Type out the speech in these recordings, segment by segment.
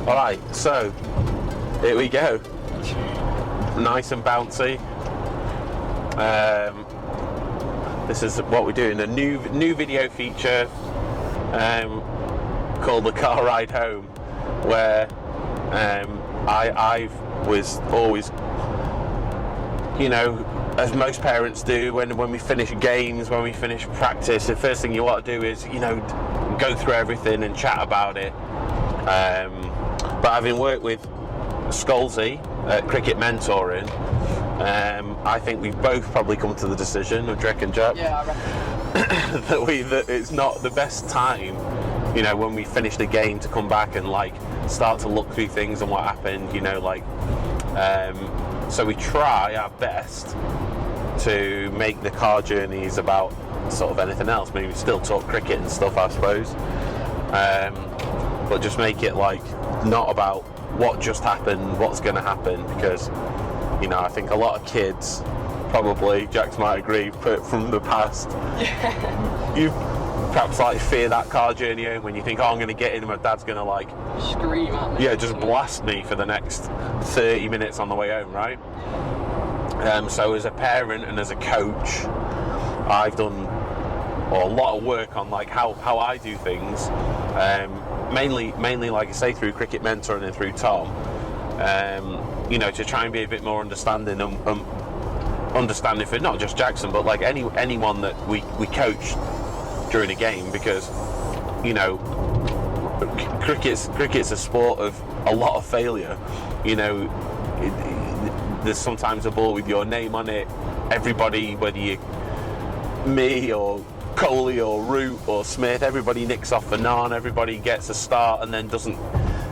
Alright, so here we go. Nice and bouncy. This is what we're doing, a new video feature called The Car Ride Home, where I was always, you know, as most parents do, when we finish games, when we finish practice, the first thing you want to do is, you know, go through everything and chat about it. But having worked with Scholesy at Cricket Mentoring, I think we've both probably come to the decision, of Drek and Jack, Yeah, I reckon. that it's not the best time, you know, when we finish the game to come back and like start to look through things and what happened, you know, like. So we try our best to make the car journeys about sort of anything else. Maybe still talk cricket and stuff, I suppose, but just make it like not about what just happened, what's going to happen, because, you know, I think a lot of kids, probably Jax might agree, from the past, you perhaps like fear that car journey home when you think, oh, I'm going to get in and my dad's going to like Scream at me. yeah, just blast me for the next 30 minutes on the way home, right? So as a parent and as a coach, I've done a lot of work on like how I do things, mainly like I say through Cricket Mentoring and through Tom, you know, to try and be a bit more understanding and understanding for not just Jackson but like anyone that we coach during a game, because, you know, cricket's a sport of a lot of failure. You know, there's sometimes a ball with your name on it. Everybody, whether you me or Coley or Root or Smith, everybody nicks off for none. Everybody gets a start and then doesn't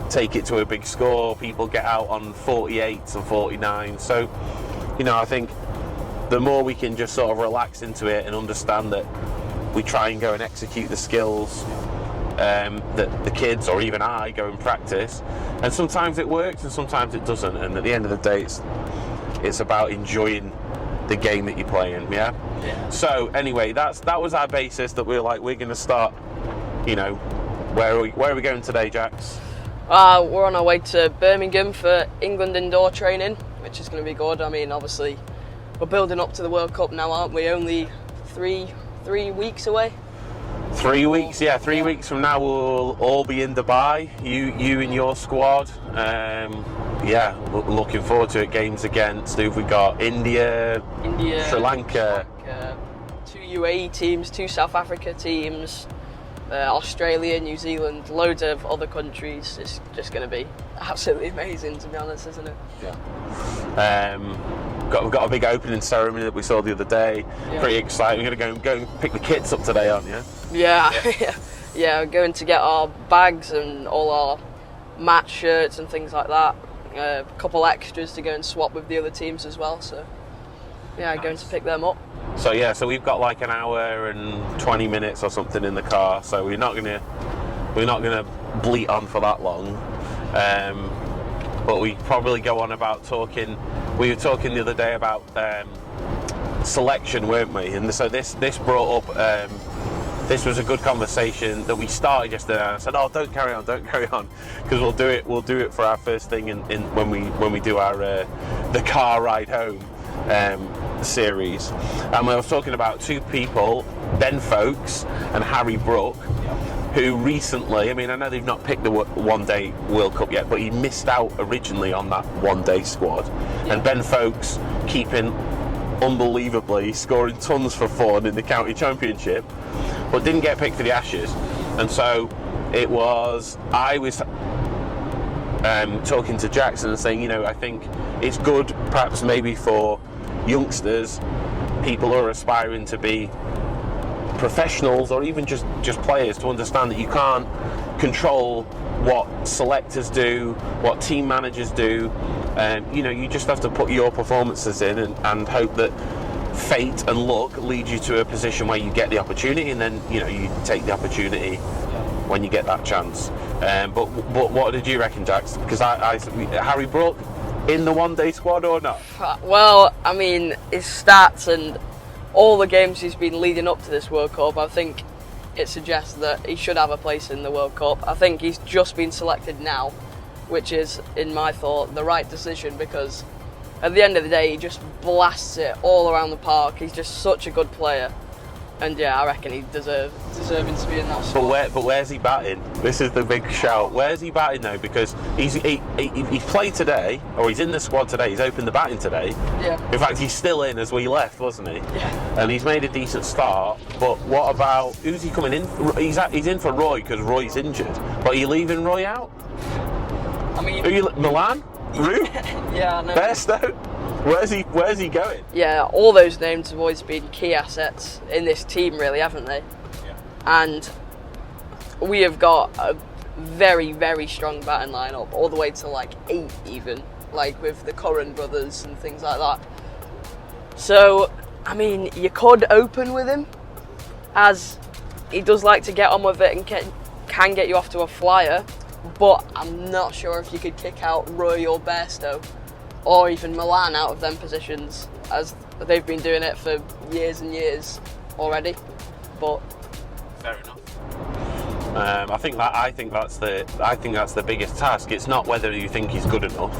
take it to a big score. People get out on 48s and 49s. So, you know, I think the more we can just sort of relax into it and understand that we try and go and execute the skills that the kids or even I go and practice, and sometimes it works and sometimes it doesn't, and at the end of the day it's about enjoying the game that you're playing. Yeah. So anyway, that was our basis, that we're going to start, you know, where are we going today, Jax? We're on our way to Birmingham for England indoor training, which is going to be good. I mean, obviously we're building up to the World Cup now, aren't we? Only three weeks away. 3 weeks, yeah. 3 weeks from now we'll all be in Dubai. You and your squad. Yeah, looking forward to it. Games against, who've we got? India, Sri Lanka. 2 UAE teams, 2 South Africa teams, Australia, New Zealand, loads of other countries. It's just going to be absolutely amazing, to be honest, isn't it? Yeah. We've got a big opening ceremony that we saw the other day. Yeah. Pretty exciting. We're going to go and pick the kits up today, aren't you? Yeah. Yeah, we're going to get our bags and all our match shirts and things like that. A couple extras to go and swap with the other teams as well. So, yeah, nice. Going to pick them up. So yeah, so we've got like an hour and 20 minutes or something in the car. So we're not gonna bleat on for that long. But we probably go on about talking. We were talking the other day about selection, weren't we? And so this brought up. This was a good conversation that we started yesterday. And I said, "Oh, don't carry on, because we'll do it for our first thing in when we do our the car ride home series." And I was talking about 2 people, Ben Folkes and Harry Brook, who recently, I mean, I know they've not picked the one-day World Cup yet, but he missed out originally on that one-day squad. And Ben Folkes keeping unbelievably, scoring tons for fun in the county championship, but didn't get picked for the Ashes. And so I was talking to Jackson and saying, you know, I think it's good perhaps maybe for youngsters, people who are aspiring to be professionals or even just players, to understand that you can't control what selectors do, what team managers do. You know, you just have to put your performances in and hope that fate and luck lead you to a position where you get the opportunity, and then, you know, you take the opportunity when you get that chance. But what did you reckon, Jax? Because Harry Brook in the one-day squad or not? Well, I mean, his stats and all the games he's been leading up to this World Cup, I think it suggests that he should have a place in the World Cup. I think he's just been selected now, which is, in my thought, the right decision because at the end of the day, he just blasts it all around the park. He's just such a good player. And yeah, I reckon he deserving to be in that squad. But where's he batting? This is the big shout. Where's he batting though? Because he's played today, or he's in the squad today. He's opened the batting today. Yeah. In fact, he's still in as we left, wasn't he? Yeah. And he's made a decent start. But what about who's he coming in? He's in for Roy because Roy's injured. But are you leaving Roy out? I mean, Milan, Root, yeah, I know. Bairstow. Where's he going? Yeah, all those names have always been key assets in this team, really, haven't they? Yeah. And we have got a very, very strong batting lineup, all the way to like 8 even, like with the Curran brothers and things like that. So, I mean, you could open with him, as he does like to get on with it and can get you off to a flyer, but I'm not sure if you could kick out Roy or Bairstow, or even Milan out of them positions, as they've been doing it for years and years already. But fair enough. I think that's the biggest task. It's not whether you think he's good enough.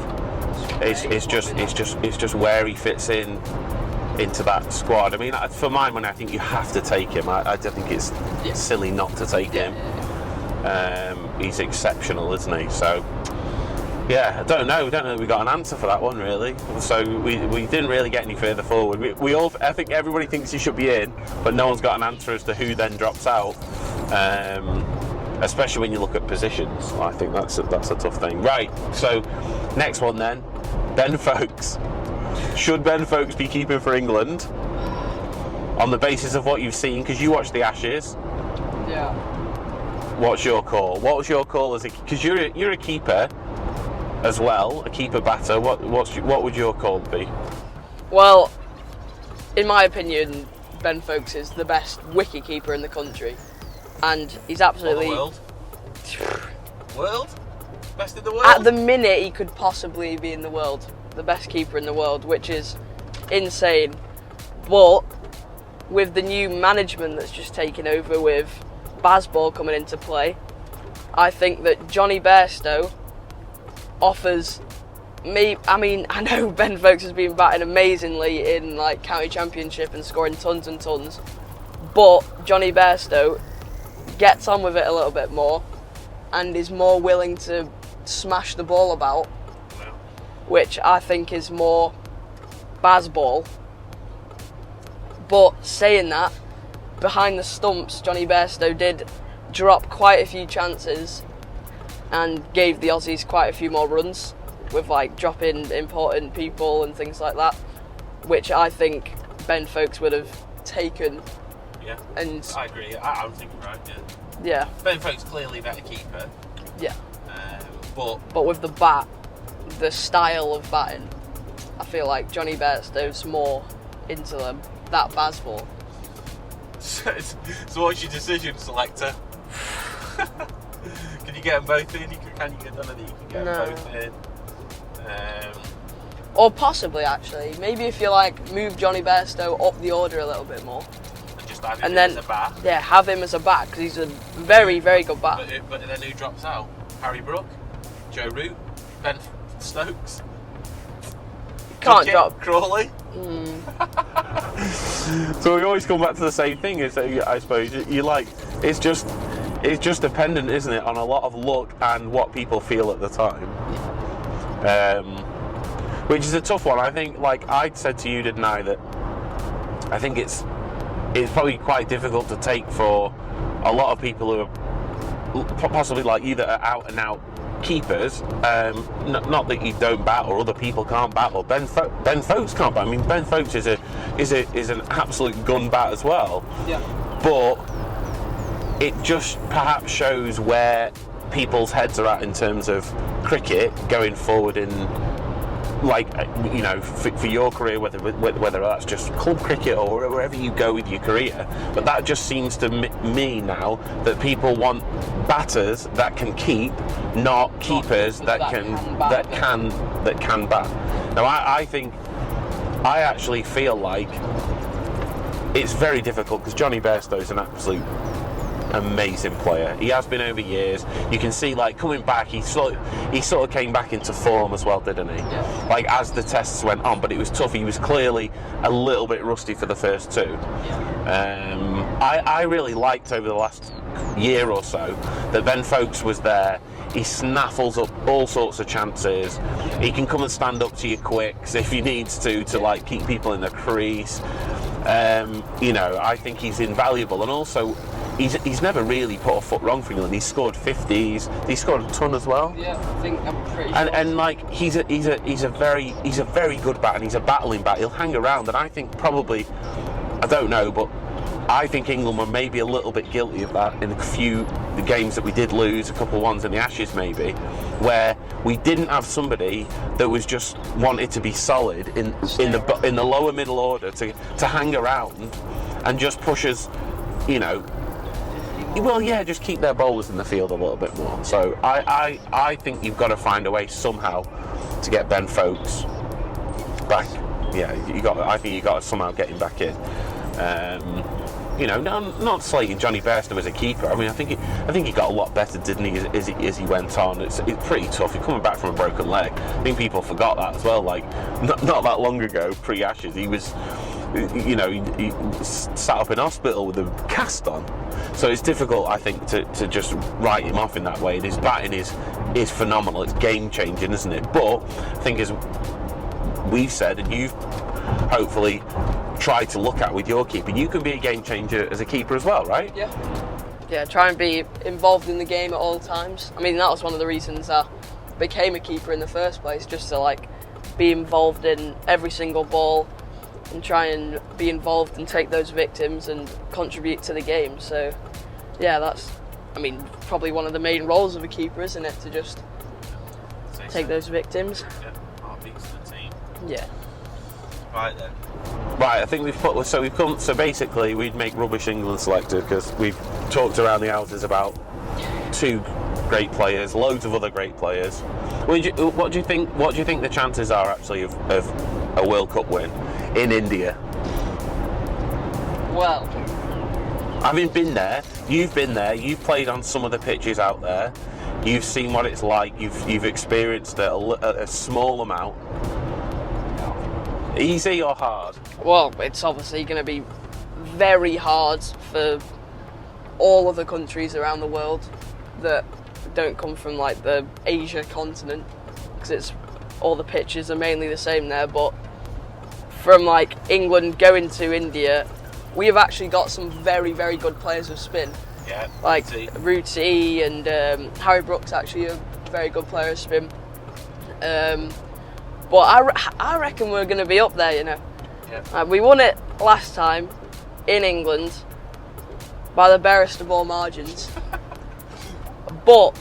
It's just where he fits into that squad. I mean, for my money, I think you have to take him. I think it's silly not to take him. He's exceptional, isn't he? So. Yeah, I don't know. We don't know if we got an answer for that one really. So we didn't really get any further forward. I think everybody thinks he should be in, but no one's got an answer as to who then drops out. Especially when you look at positions, I think that's a tough thing. Right. So next one then, Ben Foakes. Should Ben Foakes be keeping for England on the basis of what you've seen? Because you watched the Ashes. yeah, What's your call? What was your call because you're a keeper as well, a keeper batter. What would your call be? well, in my opinion, Ben Foakes is the best wicket keeper in the country, and he's absolutely World? Best in the world? at the minute he could possibly be in the world, the best keeper in the world, which is insane. But with the new management that's just taken over with Bazball coming into play, I think that Johnny Bairstow offers me. I mean, I know Ben Foakes has been batting amazingly in like county championship and scoring tons and tons, but Johnny Bairstow gets on with it a little bit more and is more willing to smash the ball about, which I think is more Bazball. But saying that, behind the stumps, Johnny Bairstow did drop quite a few chances and gave the Aussies quite a few more runs with like dropping important people and things like that, which I think Ben Foakes would have taken. Yeah, and I agree. I'm thinking right. Yeah. Ben Foakes clearly better keeper. Yeah. But with the bat, the style of batting, I feel like Johnny Bairstow's more into that Bazball. So what's your decision, selector? Can you get them both in? Can you get none of these? You can get them both in. Or possibly, actually, maybe if you like move Johnny Bairstow up the order a little bit more. And just have him and then, as a bat. Yeah, have him as a bat because he's a very, very good bat. But then who drops out? Harry Brook, Joe Root, Ben Stokes. Can't drop Crawley. So we always come back to the same thing. Is that I suppose you like it's just dependent, isn't it, on a lot of luck and what people feel at the time. Which is a tough one. I think, like I said to you, didn't I, that I think it's probably quite difficult to take for a lot of people who are possibly like you that are out and out keepers. Not that you don't bat or other people can't bat, or Ben Foakes can't bat. I mean, Ben Foakes is an absolute gun bat as well. Yeah. But it just perhaps shows where people's heads are at in terms of cricket going forward in, like, you know, for your career, whether that's just club cricket or wherever you go with your career. But that just seems to me now that people want batters that can keep, not keepers that can bat. Now I actually feel like it's very difficult because Johnny Bairstow is an absolute amazing player. He has been over years. You can see, like, coming back, he sort of came back into form as well, didn't he? Yeah. Like, as the tests went on, but it was tough. He was clearly a little bit rusty for the first two. Yeah. I really liked over the last year or so that Ben Folkes was there. He snaffles up all sorts of chances. He can come and stand up to your quicks if he needs to like keep people in the crease. You know, I think he's invaluable, and also he's never really put a foot wrong for England. He's scored 50s. He scored a ton as well. Yeah, I think I'm pretty sure. And like he's a very good bat, and he's a battling bat. He'll hang around, and I think probably, I don't know, but I think England were maybe a little bit guilty of that in the games that we did lose, a couple of ones in the Ashes maybe, where we didn't have somebody that was just wanted to be solid in the lower middle order to hang around and just push us, you know. Well, yeah, just keep their bowlers in the field a little bit more. So I think you've got to find a way somehow to get Ben Folkes back. Yeah, I think you got to somehow get him back in. You know, not slating Johnny Bairstow as a keeper. I mean, I think he got a lot better, didn't he, as he went on. It's pretty tough. He's coming back from a broken leg. I think people forgot that as well. Like, not that long ago, pre-Ashes, he was, you know, he sat up in hospital with a cast on. So it's difficult, I think, to just write him off in that way. And his batting is phenomenal. It's game-changing, isn't it? But I think, as we've said, and you've hopefully try to look at with your keeper, you can be a game changer as a keeper as well, right? Yeah, try and be involved in the game at all times. I mean, that was one of the reasons I became a keeper in the first place, just to like be involved in every single ball and try and be involved and take those victims and contribute to the game. So yeah, that's, I mean, probably one of the main roles of a keeper, isn't it, to just take those victims. Yeah, heartbeats to the team. Yeah. Right then. Right, I think so basically we'd make rubbish England selector because we've talked around the houses about two great players, loads of other great players. What do you think the chances are actually of a World Cup win in India? Well, having been there, you've played on some of the pitches out there, you've seen what it's like, you've experienced a small amount. Easy or hard? Well, it's obviously going to be very hard for all of the countries around the world that don't come from like the Asia continent, because it's all the pitches are mainly the same there. But from like England going to India, we have actually got some very, very good players of spin. Yeah, like Ruti and Harry Brooks, actually a very good player of spin. But I reckon we're going to be up there, you know. Yeah. We won it last time in England by the barest of all margins. But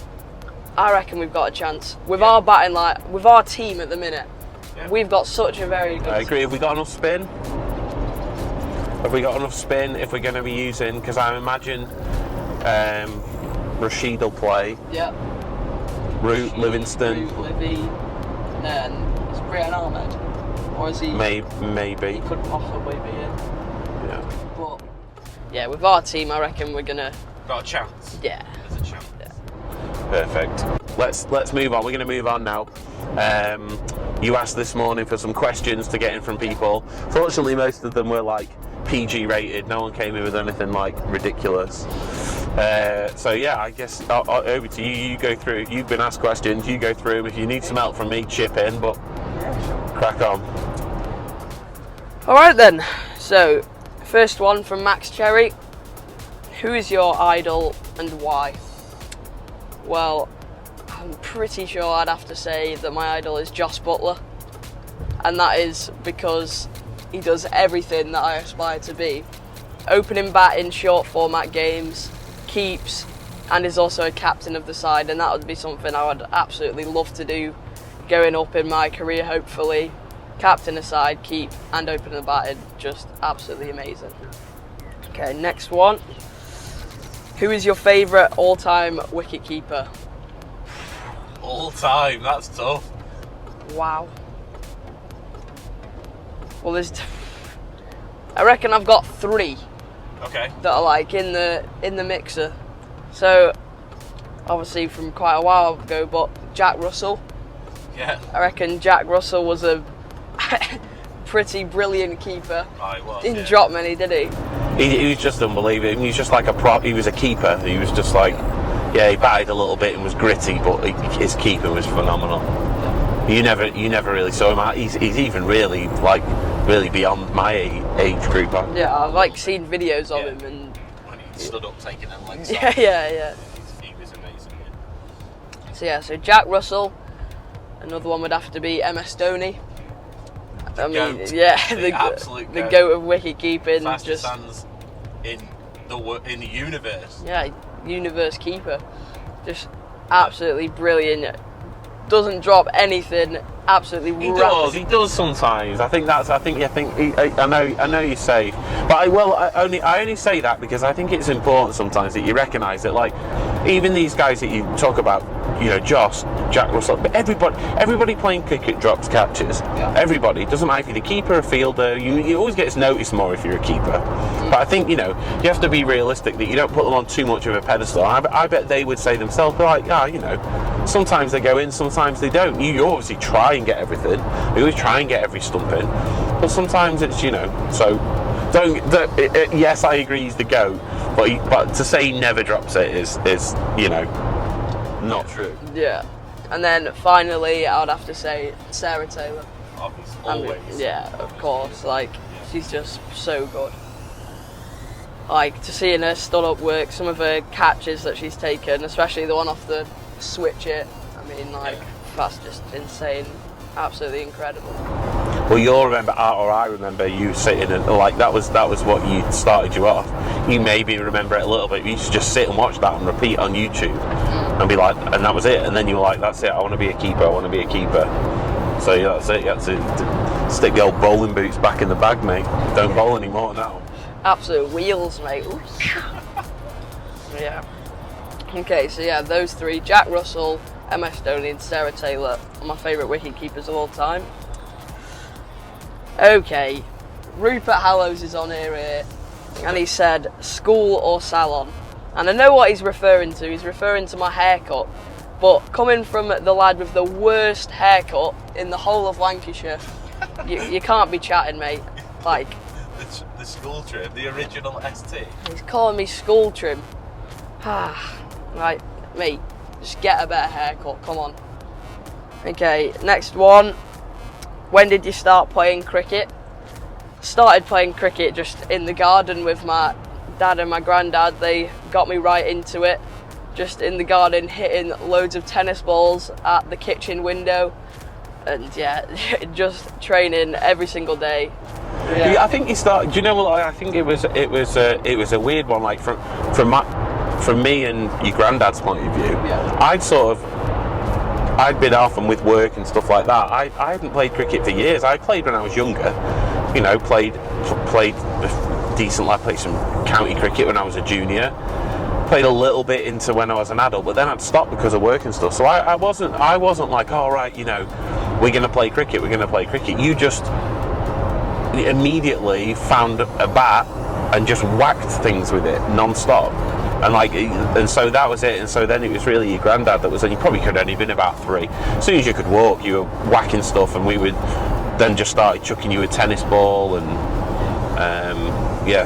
I reckon we've got a chance. With our batting, like, with our team at the minute, we've got such a very good I agree. Have we got enough spin? If we're going to be using, because I imagine Rashid will play. Yeah. Root, Livingston. Root, Livy, and then is Brian Ahmed? Or is he? Maybe. He could possibly be in. Yeah. But yeah, with our team, I reckon we're gonna. Got a chance. Yeah. There's a chance. Yeah. Perfect. Let's move on. We're going to move on now. You asked this morning for some questions to get in from people. Fortunately, most of them were like PG rated. No one came in with anything like ridiculous. So yeah, I guess over to you. You go through. You've been asked questions. You go through them. If you need some help from me, chip in. But crack on. All right then. So, first one from Max Cherry. Who is your idol and why? Well, I'm pretty sure I'd have to say that my idol is Jos Buttler, and that is because he does everything that I aspire to be. Opening bat in short format games, keeps, and is also a captain of the side, and that would be something I would absolutely love to do going up in my career, hopefully. Captain aside, keep, and open the batting, just absolutely amazing. Okay, next one. Who is your favourite all-time wicket-keeper? All-time, that's tough. Wow. Well, I reckon I've got three. Okay. that are like in the mixer. So obviously from quite a while ago, but Jack Russell. Yeah. I reckon Jack Russell was a pretty brilliant keeper. I was. Didn't drop many, did he? He was just unbelievable. He was just like a prop. He was a keeper. He was just like, yeah, he batted a little bit and was gritty, but his keeper was phenomenal. You never really saw him out. He's even really beyond my age group. Yeah, I've like seen videos of him and when he stood up taking them legs yeah. He was amazing. So Jack Russell. Another one would have to be MS Dhoni. I mean, goat. yeah, The absolute the goat. goat of wicket keeping. Fastest hands in the universe. Yeah, universe keeper. Just absolutely brilliant. Doesn't drop anything. Absolutely He does sometimes. I know you say, but I only say that because I think it's important sometimes that you recognise that, like, even these guys that you talk about, you know, Joss, Jack Russell, but everybody playing cricket drops catches. Yeah. Everybody. It doesn't matter if you're the keeper, a fielder. You always get noticed more if you're a keeper. But I think, you know, you have to be realistic that you don't put them on too much of a pedestal. I bet they would say themselves, like, yeah, you know, sometimes they go in, sometimes they don't. You obviously try and get everything. You always try and get every stump in, but sometimes it's, you know, so yes, I agree he's the GOAT, but to say he never drops it is you know, not true. Yeah. And then finally, I would have to say Sarah Taylor. Obviously, I mean, always. yeah, of course. Like, she's just so good. Like, to seeing her stood up work, some of her catches that she's taken, especially the one off the switch it. I mean, like, that's just insane. Absolutely incredible. Well, I remember you sitting and, like, that was what you started you off. You maybe remember it a little bit. You used to just sit and watch that and repeat on YouTube and be like, and that was it. And then you were like, that's it. I want to be a keeper. So yeah, that's it. You had to stick the old bowling boots back in the bag, mate. Don't bowl anymore now. Absolute wheels, mate. Yeah. Okay, so yeah, those three, Jack Russell, MS Dhoni and Sarah Taylor, are my favourite wicket keepers of all time. Okay, Rupert Hallows is on here, and he said school or salon. And I know what he's referring to. He's referring to my haircut. But coming from the lad with the worst haircut in the whole of Lancashire, you can't be chatting, mate. Like, the school trim, the original ST. He's calling me school trim. Right, mate, just get a better haircut, come on. Okay, next one. When did you start playing cricket? Started playing cricket just in the garden with my dad and my granddad. They got me right into it. Just in the garden, hitting loads of tennis balls at the kitchen window. And yeah, just training every single day. Yeah, I think he started. Do you know what? I think it was a weird one. Like from me and your granddad's point of view, I'd been off and with work and stuff like that. I hadn't played cricket for years. I played when I was younger. You know, played decently. I played some county cricket when I was a junior. Played a little bit into when I was an adult, but then I'd stopped because of work and stuff. So I wasn't like, all right, you know, we're going to play cricket. You just immediately found a bat and just whacked things with it non-stop. And so that was it. And so then it was really your granddad that was, and you probably could have only been about 3. As soon as you could walk, you were whacking stuff, and we would then just started chucking you a tennis ball and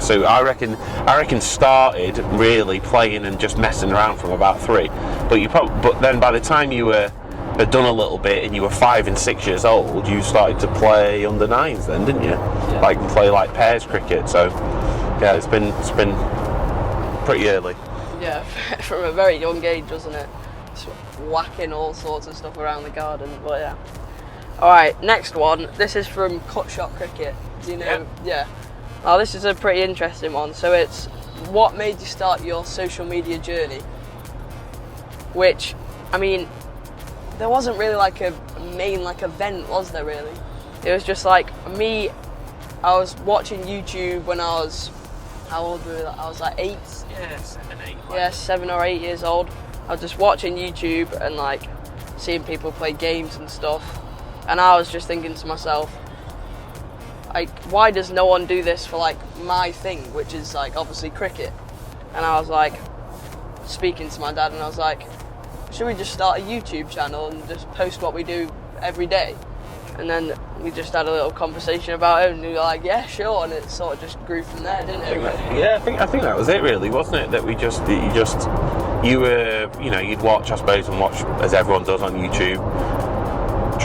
so I reckon started really playing and just messing around from about 3. But then by the time you had done a little bit and you were 5 and 6 years old, you started to play under 9s then, didn't you? Yeah. Like play like pairs cricket. So yeah, it's been pretty early. Yeah, from a very young age, wasn't it? Just whacking all sorts of stuff around the garden. But yeah. All right, next one. This is from Cut Shot Cricket. Do you know? Yeah. Oh, this is a pretty interesting one. So it's what made you start your social media journey? Which, I mean, there wasn't really like a main event, was there really? It was just like me. I was watching YouTube when I was, how old were I? I was like 8. Yeah, 7, 8. Yeah, 7 or 8 years old. I was just watching YouTube and like seeing people play games and stuff. And I was just thinking to myself, like, why does no one do this for like my thing, which is like obviously cricket? And I was like, speaking to my dad, and I was like, should we just start a YouTube channel and just post what we do every day? And then we just had a little conversation about it, and we were like, yeah, sure, and it sort of just grew from there, didn't it? Yeah, I think that was it, really, wasn't it? That you were, you know, you'd watch, I suppose, and watch as everyone does on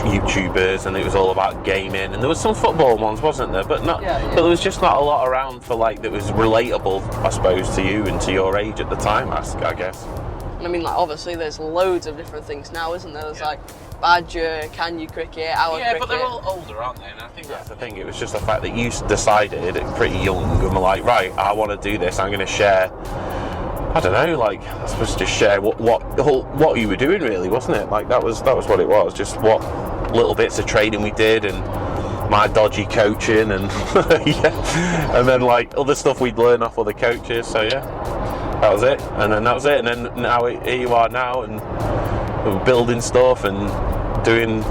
YouTubers, and it was all about gaming, and there was some football ones, wasn't there? But not, but there was just not a lot around for like that was relatable, I suppose, to you and to your age at the time, I guess. I mean, like, obviously there's loads of different things now, isn't there? There's like Badger, Can You Cricket, Our Cricket. Yeah, but they're all older, aren't they? And I think that's the thing. It was just the fact that you decided pretty young and were like, right, I want to do this. I'm going to share. I don't know, like, I suppose to just share what you were doing, really, wasn't it? Like that was what it was. Just what little bits of training we did, and my dodgy coaching, and yeah, and then like other stuff we'd learn off other coaches. So yeah, that was it. And then that was it. And then now here you are now, and we're building stuff and doing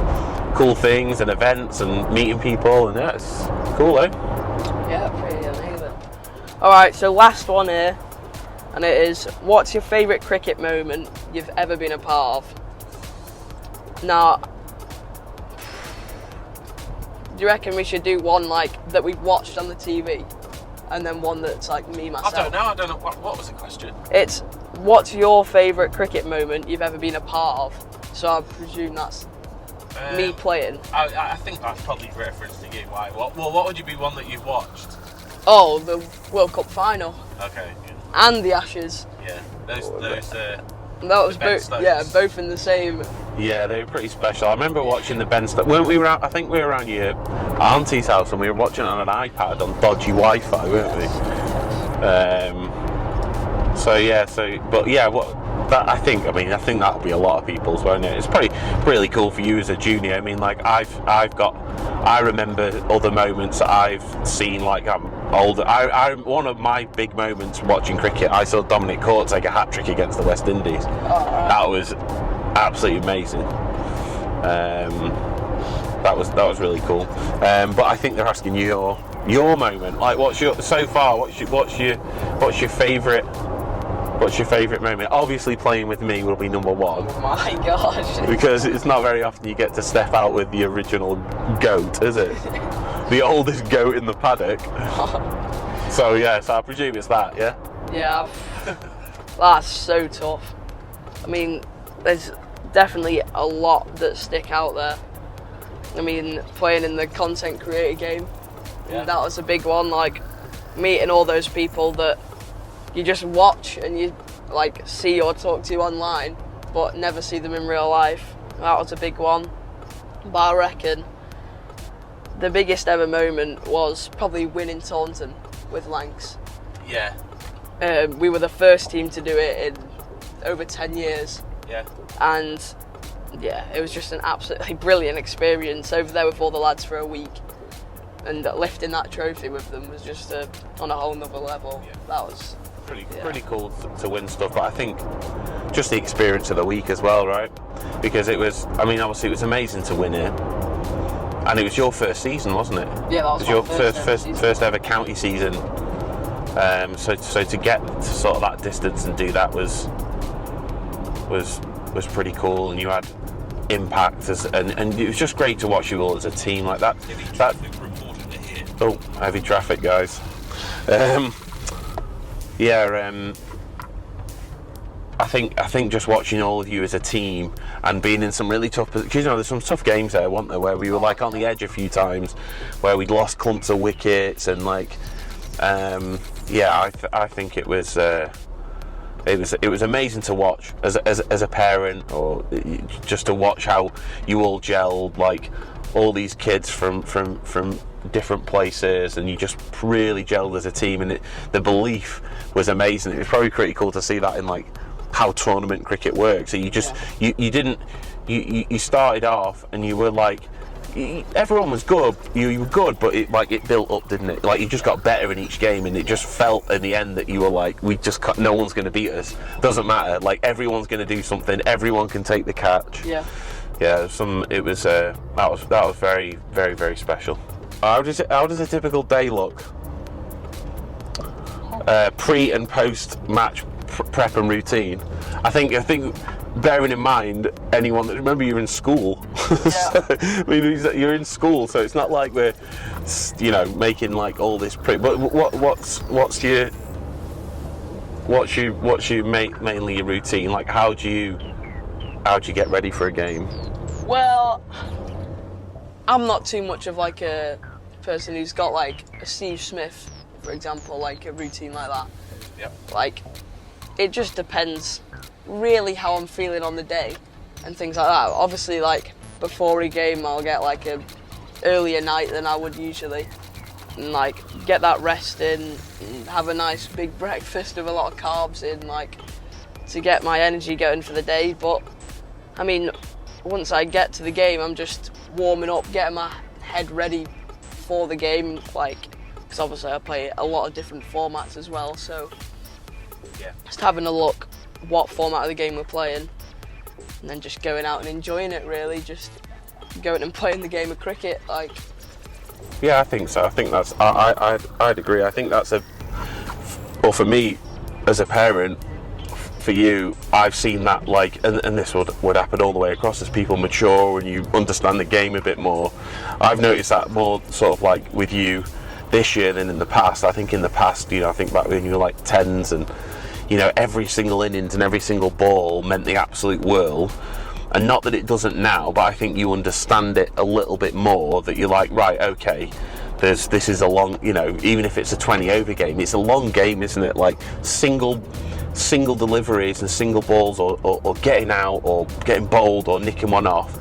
cool things and events and meeting people, and yeah, it's cool, eh? Yeah, pretty amazing. All right, so last one here. And it is, what's your favourite cricket moment you've ever been a part of? Now, do you reckon we should do one like that we've watched on the TV, and then one that's like me myself? I don't know. What was the question? It's, what's your favourite cricket moment you've ever been a part of? So I presume that's me playing. I think that's probably reference to you. Why? What would you be one that you've watched? Oh, the World Cup final. Okay. Yeah. And the Ashes. Yeah, those. That was both. Yeah, both in the same. Yeah, they were pretty special. I remember watching the Ben Stokes. Weren't we around? I think we were around your auntie's house, and we were watching it on an iPad on dodgy Wi-Fi, weren't we? But yeah, that I think that'll be a lot of people's, won't it? It's probably really cool for you as a junior. I mean, like I remember other moments that I've seen, like I'm older. One of my big moments watching cricket, I saw Dominic Cork take a hat-trick against the West Indies. That was absolutely amazing. That was really cool. But I think they're asking you your moment. Like, what's your favourite? What's your favourite moment? Obviously, playing with me will be number one. Oh my gosh. Because it's not very often you get to step out with the original goat, is it? The oldest goat in the paddock. So I presume it's that, yeah? Yeah. That's so tough. I mean, there's definitely a lot that stick out there. I mean, playing in the content creator game, that was a big one. Like, meeting all those people that you just watch and you like see or talk to online, but never see them in real life. That was a big one. But I reckon the biggest ever moment was probably winning Taunton with Lancs. Yeah. We were the first team to do it in over 10 years. Yeah. And yeah, it was just an absolutely brilliant experience over there with all the lads for a week. And lifting that trophy with them was just on a whole nother level. Yeah. That was pretty cool to win stuff, but I think just the experience of the week as well, right? Because it was, I mean, obviously it was amazing to win it, and it was your first season, wasn't it? Yeah, that was your first ever county season. So to get to sort of that distance and do that was pretty cool, and you had impact and it was just great to watch you all as a team like that. Oh, heavy traffic, guys. I think just watching all of you as a team and being in some really tough, because there's some tough games there, weren't there, where we were like on the edge a few times, where we'd lost clumps of wickets, and like, I think it was amazing to watch as a parent, or just to watch how you all gelled, like all these kids from different places, and you just really gelled as a team, and the belief was amazing. It was probably pretty cool to see that in like how tournament cricket works. So you just you started off and you were like, everyone was good, you were good, but it built up, didn't it? Like you just got better in each game, and it just felt in the end that you were like, no one's going to beat us, doesn't matter, like everyone's going to do something, everyone can take the catch. That was very, very, very special. How does a typical day look? Pre and post match prep and routine. I think bearing in mind anyone that, remember, you're in school. Yeah. So, I mean, you're in school, so it's not like we're, making like all this but what's your mainly your routine? Like, how do you get ready for a game? Well, I'm not too much of like a person who's got like a Steve Smith, for example, like a routine like that. Yep. Like, it just depends really how I'm feeling on the day and things like that. Obviously, like before a game, I'll get like a earlier night than I would usually, and like get that rest in, and have a nice big breakfast with a lot of carbs in, like to get my energy going for the day. But I mean, once I get to the game, I'm just warming up, getting my head ready for the game, like, because obviously I play a lot of different formats as well, so just having a look what format of the game we're playing, and then just going out and enjoying it, really, just going and playing the game of cricket, like. Yeah, I think so. I think that's, I'd agree. I think that's for me as a parent, for you, I've seen that, like, and this would happen all the way across as people mature and you understand the game a bit more. I've noticed that more sort of like with you this year than in the past. I think in the past, I think back when you were like 10s and, every single innings and every single ball meant the absolute world. And not that it doesn't now, but I think you understand it a little bit more, that you're like, right, okay, this is a long, even if it's a 20 over game, it's a long game, isn't it? Like single deliveries and single balls or getting out or getting bowled or nicking one off.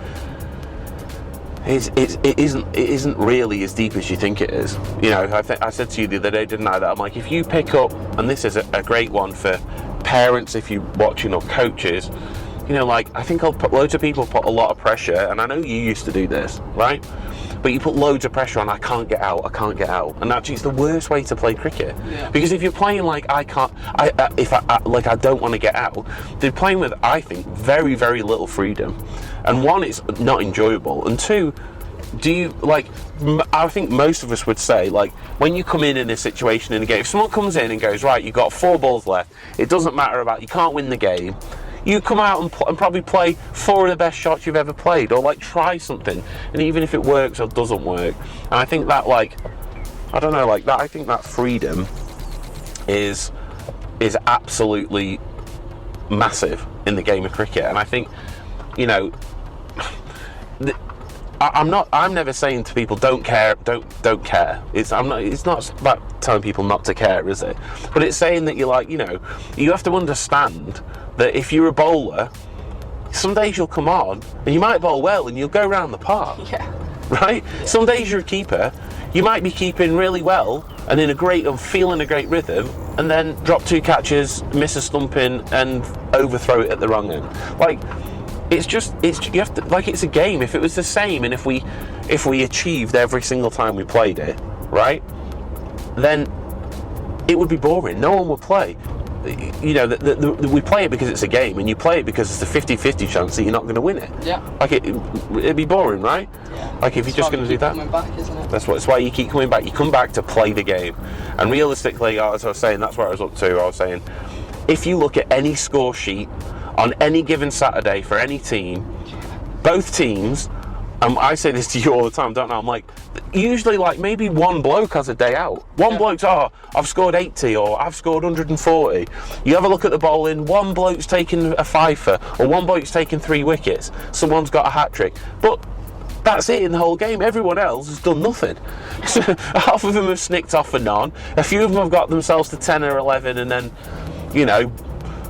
It isn't really as deep as you think it is. I said to you the other day, didn't I, that I'm like, if you pick up, and this is a great one for parents if you're watching, or coaches, I think loads of people put a lot of pressure, and I know you used to do this, right? But you put loads of pressure on, I can't get out, and actually it's the worst way to play cricket. Yeah. Because if you're playing like I don't want to get out, they're playing with, I think, very, very little freedom. And one, it's not enjoyable, and two, I think most of us would say, like, when you come in a situation in a game, if someone comes in and goes, right, you've got 4 balls left, it doesn't matter you can't win the game, you come out and probably play 4 of the best shots you've ever played, or like try something, and even if it works or doesn't work. And I think that, like, I don't know, like that, I think that freedom is absolutely massive in the game of cricket. And I think, I'm never saying to people don't care. It's not about telling people not to care, is it? But it's saying that you're like, you have to understand that if you're a bowler, some days you'll come on and you might bowl well and you'll go round the park. Yeah. Right? Yeah. Some days you're a keeper, you might be keeping really well and feeling a great rhythm, and then drop 2 catches, miss a stumping and overthrow it at the wrong end. Like, you have to, like, it's a game. If it was the same, and if we achieved every single time we played it, right, then it would be boring. No one would play. We play it because it's a game, and you play it because it's a 50-50 chance that you're not going to win it. Yeah. Like, it'd be boring, right? Yeah. Like, if you're just going to do that. Coming back, isn't it? That's why you keep coming back. You come back to play the game. And realistically, as I was saying, that's where I was up to. I was saying, if you look at any score sheet on any given Saturday for any team, both teams, and I say this to you all the time, don't I? I'm like, usually, like, maybe one bloke has a day out. One bloke's, I've scored 80 or I've scored 140. You have a look at the bowling, one bloke's taken a fifer or one bloke's taken 3 wickets. Someone's got a hat-trick. But that's it in the whole game. Everyone else has done nothing. So half of them have snicked off for none. A few of them have got themselves to 10 or 11 and then,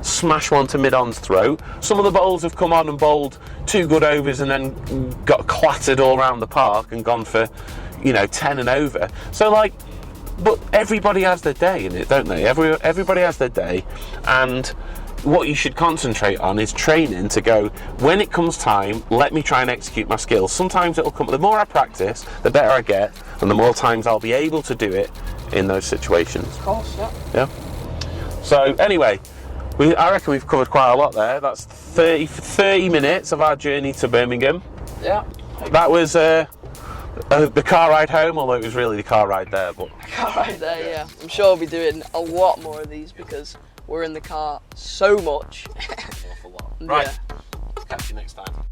smash one to mid-on's throat. Some of the bowlers have come on and bowled 2 good overs and then got clattered all around the park and gone for, 10 and over. So, like, but everybody has their day in it, don't they? Everybody has their day, and what you should concentrate on is training to go, when it comes time, let me try and execute my skills. Sometimes it'll come, the more I practice, the better I get, and the more times I'll be able to do it in those situations. Of course, yeah. Yeah. So, anyway, I reckon we've covered quite a lot there. That's 30 minutes of our journey to Birmingham. Yeah. That was The car ride home, although it was really the car ride there, but Car ride there, yeah. I'm sure we'll be doing a lot more of these because we're in the car so much. an awful lot. Right, Yeah. catch you next time.